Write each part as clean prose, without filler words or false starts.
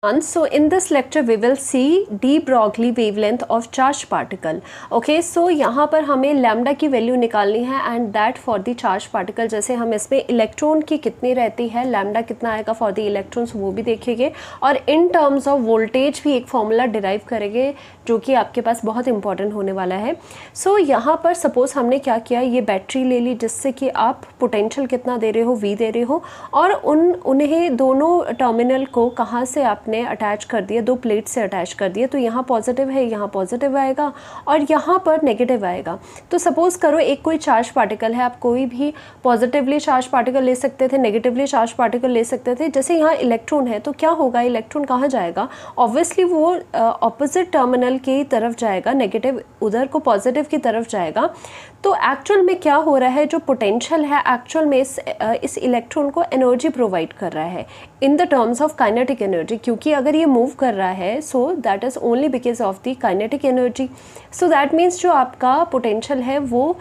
So in this lecture we will see de Broglie wavelength of charged particle. Okay, so यहाँ पर हमें lambda की value निकालनी है and that for the charge particle. जैसे हम इसमें इलेक्ट्रॉन की कितनी रहती है, लैम्डा कितना आएगा फॉर द इलेक्ट्रॉन्स, वो भी देखेंगे और इन टर्म्स ऑफ वोल्टेज भी एक फॉर्मूला डिराइव करेंगे जो कि आपके पास बहुत इंपॉर्टेंट होने वाला है. सो यहाँ पर सपोज हमने क्या किया, ये बैटरी ले ली जिससे कि आप पोटेंशियल कितना दे रहे हो, V दे रहे हो, और उन्हें दोनों टर्मिनल को कहाँ से आपने अटैच कर दिया, दो प्लेट से अटैच कर दिया. तो यहाँ पॉजिटिव है, यहाँ पॉजिटिव आएगा और यहाँ पर नेगेटिव आएगा. तो सपोज करो एक कोई चार्ज पार्टिकल है, आप कोई भी पॉजिटिवली चार्ज पार्टिकल ले सकते थे, नेगेटिवली चार्ज पार्टिकल ले सकते थे. जैसे यहाँ इलेक्ट्रॉन है तो क्या होगा, इलेक्ट्रॉन कहाँ जाएगा, ऑब्वियसली वो ऑपोजिट टर्मिनल की तरफ जाएगा, नेगेटिव उधर को पॉजिटिव की तरफ जाएगा. तो एक्चुअल में क्या हो रहा है, जो पोटेंशियल है एक्चुअल में इस इलेक्ट्रॉन को एनर्जी प्रोवाइड कर रहा है in the terms of kinetic energy. क्योंकि अगर ये मूव कर रहा है so that is only because of the kinetic energy. So that means जो आपका पोटेंशियल है वो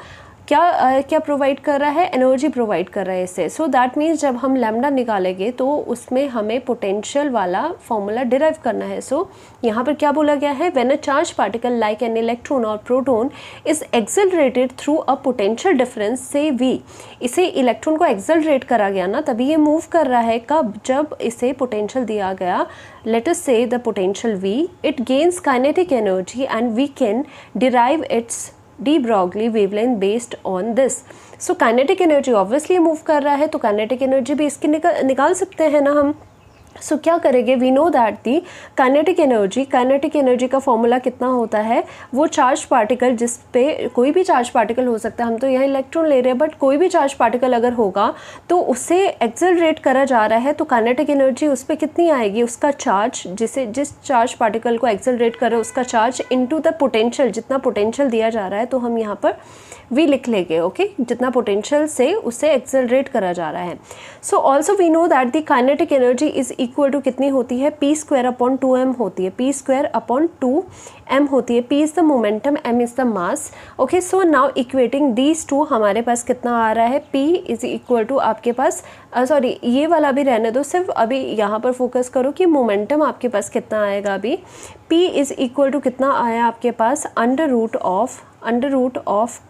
क्या प्रोवाइड कर रहा है, एनर्जी प्रोवाइड कर रहा है इससे. सो दैट मीन्स जब हम लैम्डा निकालेंगे तो उसमें हमें पोटेंशियल वाला फॉर्मूला डिराइव करना है. सो यहाँ पर क्या बोला गया है, when a charge particle like an electron और proton is accelerated through a potential difference से V. इसे इलेक्ट्रॉन को एक्सेलरेट करा गया ना, तभी ये मूव कर रहा है. कब, जब इसे पोटेंशियल दिया गया, लेट अस से the potential V, it gains kinetic energy and we can derive its de Broglie wavelength based on this. So kinetic energy obviously move कर रहा है तो काइनेटिक एनर्जी भी इसकी निकाल सकते हैं ना हम. सो क्या करेंगे, we know that the kinetic energy का फॉर्मूला कितना होता है, वो चार्ज पार्टिकल जिस पे कोई भी चार्ज पार्टिकल हो सकता है, हम तो यहाँ इलेक्ट्रॉन ले रहे हैं बट कोई भी चार्ज पार्टिकल अगर होगा तो उसे एक्सेलरेट करा जा रहा है तो काइनेटिक एनर्जी उस पर कितनी आएगी, उसका चार्ज, जिस चार्ज पार्टिकल को एक्सेलरेट कर रहा है उसका चार्ज इनटू द पोटेंशियल, जितना पोटेंशियल दिया जा रहा है तो हम यहाँ पर V लिख लेंगे. ओके, जितना पोटेंशियल से उसे एक्सेलरेट करा जा रहा है. So also we know that the kinetic energy is equal to कितनी होती है, p² होती है, p² होती है. p is the momentum, m is the mass. Okay, so now equating these two हमारे पास कितना आ रहा है, p इज इक्वल टू आपके पास सॉरी ये वाला भी रहने दो, सिर्फ अभी यहाँ पर फोकस करो कि मोमेंटम आपके पास कितना आएगा. अभी p इज इक्वल टू कितना आया आपके पास, अंडर रूट ऑफ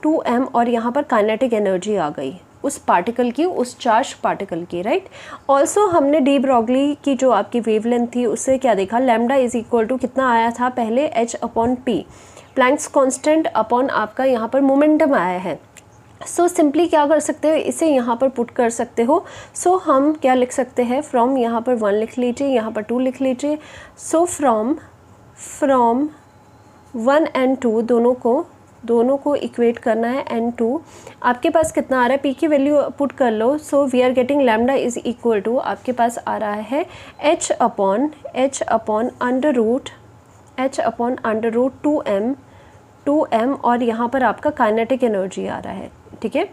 2m और यहाँ पर काइनेटिक एनर्जी आ गई उस पार्टिकल की, उस चार्ज पार्टिकल की, राइट. ऑल्सो हमने डी ब्रॉगली की जो आपकी वेवलेंथ थी उससे क्या देखा, लैम्डा इज इक्वल टू कितना आया था पहले, h/p, प्लैंक्स कांस्टेंट अपॉन आपका यहाँ पर मोमेंटम आया है. सो सिंपली क्या कर सकते हो, इसे यहाँ पर पुट कर सकते हो. सो हम क्या लिख सकते हैं, फ्रॉम यहाँ पर 1 लिख लीजिए, यहाँ पर 2 लिख लीजिए. सो फ्रॉम 1 and 2 दोनों को इक्वेट करना है. n2 आपके पास कितना आ रहा है, p की वैल्यू पुट कर लो. So we are getting lambda is equal to आपके पास आ रहा है h upon under root 2m और यहाँ पर आपका काइनेटिक एनर्जी आ रहा है. ठीक है,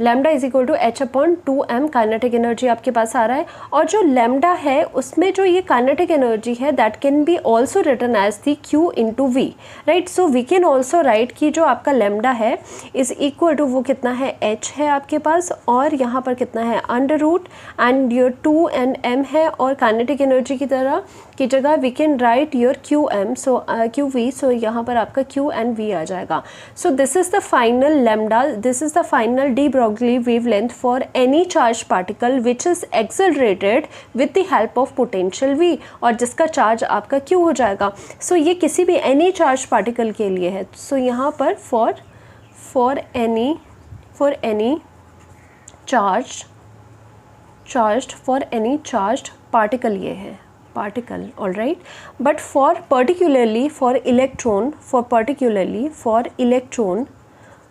lambda is equal to h/2m kinetic energy आपके पास आ रहा है. और जो लैम्डा है उसमें जो ये काइनेटिक एनर्जी है that can be also written as the q into V, right. So we can also write कि जो आपका लैम्डा है इज इक्वल टू वो कितना है, h है आपके पास और यहाँ पर कितना है under root and your 2 and m है, और काइनेटिक एनर्जी की तरह की जगह we can write your qm, so qv, so यहाँ पर आपका q and v आ जाएगा. So this is the final lambda, this is the final de Broglie wavelength for any charged particle which is accelerated with the help of potential V और जिसका charge आपका Q हो जाएगा. सो ये किसी भी एनी चार्ज पार्टिकल के लिए है. सो यहाँ पर फॉर एनी चार्ज्ड पार्टिकल ये है particle, all right. But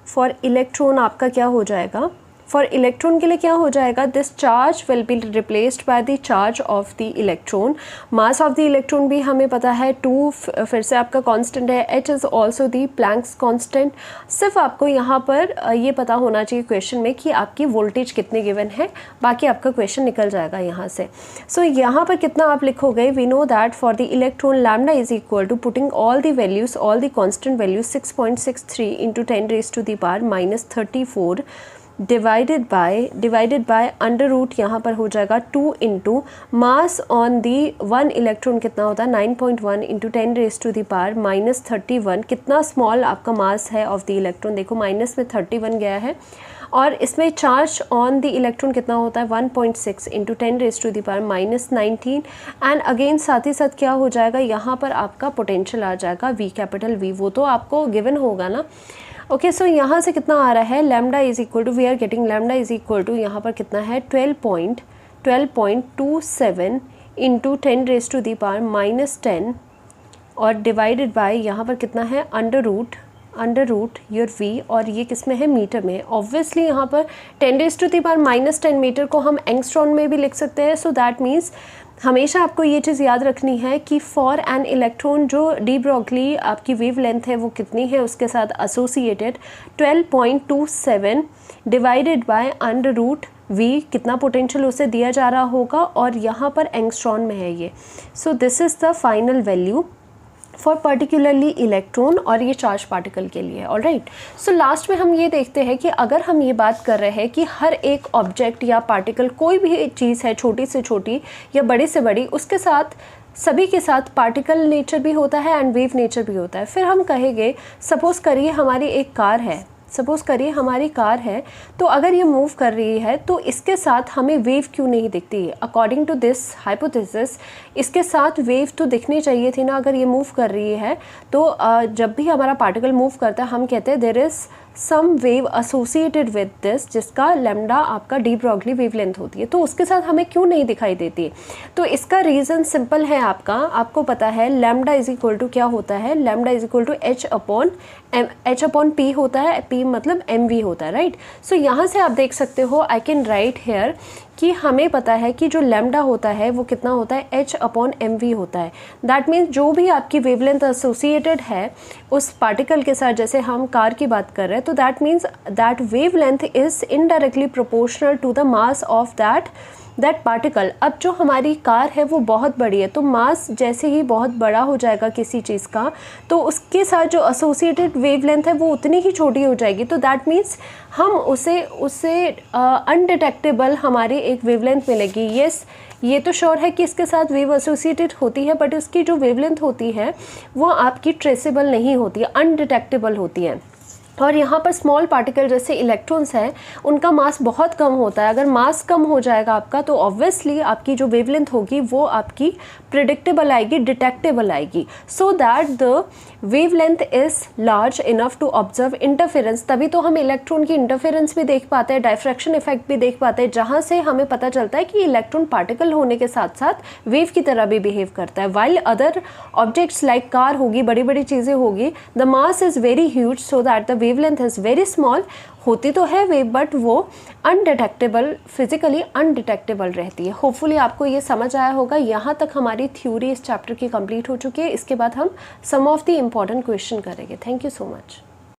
for electron आपका क्या हो जाएगा, फॉर इलेक्ट्रॉन के लिए क्या हो जाएगा, this charge will be replaced by the charge of the electron. Mass of the electron भी हमें पता है 2, फिर से आपका कांस्टेंट है, h is also the Planck's constant. सिर्फ आपको यहाँ पर ये पता होना चाहिए क्वेश्चन में कि आपकी वोल्टेज कितने गिवन है, बाकी आपका क्वेश्चन निकल जाएगा यहाँ से. सो यहाँ पर कितना आप लिखोगे, we know that for the electron lambda is equal to putting all the constant values 6.63 × 10⁻⁻34 divided by under root यहाँ पर हो जाएगा 2 into mass on the 1 electron कितना होता है 9.1 इंटू 10⁻⁻31 कितना स्मॉल आपका मास है ऑफ द इलेक्ट्रॉन, देखो माइनस में 31 गया है। और इसमें चार्ज ऑन द इलेक्ट्रॉन कितना होता है 1.6 इंटू 10⁻⁻19 एंड अगेन साथ ही साथ क्या हो जाएगा यहाँ पर आपका पोटेंशियल आ जाएगा V कैपिटल V, वो तो आपको गिवन होगा ना। ओके सो यहाँ से कितना आ रहा है lambda is equal to we are getting lambda is equal to यहाँ पर कितना है 12.27 इंटू 10⁻⁻10 और डिवाइडेड बाय यहाँ पर कितना है अंडर रूट योर V, और ये किस में है मीटर में। ऑब्वियसली यहाँ पर 10⁻⁻10 मीटर को हम एंगस्ट्रॉन में भी लिख सकते हैं। सो दैट मीन्स हमेशा आपको ये चीज़ याद रखनी है कि फॉर एन इलेक्ट्रॉन जो डी ब्रॉगली आपकी वेव लेंथ है वो कितनी है उसके साथ associated 12.27 divided by under root V, कितना पोटेंशियल उसे दिया जा रहा होगा और यहाँ पर एंगस्ट्रॉन में है ये। So this is the final value for particularly electron और ये चार्ज पार्टिकल के लिए। ऑलराइट, सो लास्ट में हम ये देखते हैं कि अगर हम ये बात कर रहे हैं कि हर एक ऑब्जेक्ट या पार्टिकल कोई भी चीज़ है छोटी से छोटी या बड़ी से बड़ी, उसके साथ सभी के साथ पार्टिकल नेचर भी होता है एंड वेव नेचर भी होता है। फिर हम कहेंगे सपोज़ करिए हमारी एक कार है, तो अगर ये मूव कर रही है तो इसके साथ हमें वेव क्यों नहीं दिखती है। अकॉर्डिंग टू दिस हाइपोथेसिस इसके साथ वेव तो दिखनी चाहिए थी ना। अगर ये मूव कर रही है तो जब भी हमारा पार्टिकल मूव करता है हम कहते हैं there is some wave associated with this, जिसका लैम्डा आपका डी ब्रॉगली वेवलेंथ होती है, तो उसके साथ हमें क्यों नहीं दिखाई देती। तो इसका रीज़न सिंपल है, आपको पता है लैम्डा इज इक्वल टू क्या होता है, lambda is equal to H upon P होता है, P मतलब mv होता है, राइट। सो यहाँ से आप देख सकते हो आई कैन राइट हेयर कि हमें पता है कि जो लैम्डा होता है वो कितना होता है H अपॉन mv होता है। दैट मीन्स जो भी आपकी वेवलेंथ एसोसिएटेड है उस पार्टिकल के साथ, जैसे हम कार की बात कर रहे हैं, तो that means that wavelength is indirectly proportional to the mass of that particle. अब जो हमारी कार है वो बहुत बड़ी है, तो मास जैसे ही बहुत बड़ा हो जाएगा किसी चीज़ का तो उसके साथ जो एसोसिएटेड वेवलेंथ है वो उतनी ही छोटी हो जाएगी। तो दैट मीन्स हम उसे अनडिटेक्टेबल हमारी एक वेवलेंथ मिलेगी। येस, ये तो श्योर है कि इसके साथ वेव एसोसिएटेड होती है, बट इसकी जो वेवलेंथ होती है वो आपकी ट्रेसेबल नहीं होती है, अनडिटेक्टेबल होती है। और यहाँ पर स्मॉल पार्टिकल जैसे इलेक्ट्रॉन्स हैं उनका मास बहुत कम होता है। अगर मास कम हो जाएगा आपका तो ऑब्वियसली आपकी जो वेवलेंथ होगी वो आपकी प्रिडिक्टेबल आएगी, डिटेक्टेबल आएगी, so that the wavelength is large enough to observe interference. तभी तो हम इलेक्ट्रॉन की इंटरफेरेंस भी देख पाते हैं, डायफ्रैक्शन इफेक्ट भी देख पाते हैं, जहाँ से हमें पता चलता है कि इलेक्ट्रॉन पार्टिकल होने के साथ साथ वेव की तरह भी बिहेव करता है। While other objects like car होगी, बड़ी बड़ी चीज़ें होगी, the mass is very huge so that the wavelength is very small. होती तो है वेव बट वो अनडिटेक्टेबल, फिजिकली अनडिटेक्टेबल रहती है। होपफुली आपको ये समझ आया होगा। यहाँ तक हमारी थ्योरी इस चैप्टर की कंप्लीट हो चुकी है। इसके बाद हम सम ऑफ द इम्पॉर्टेंट क्वेश्चन करेंगे। Thank you so much.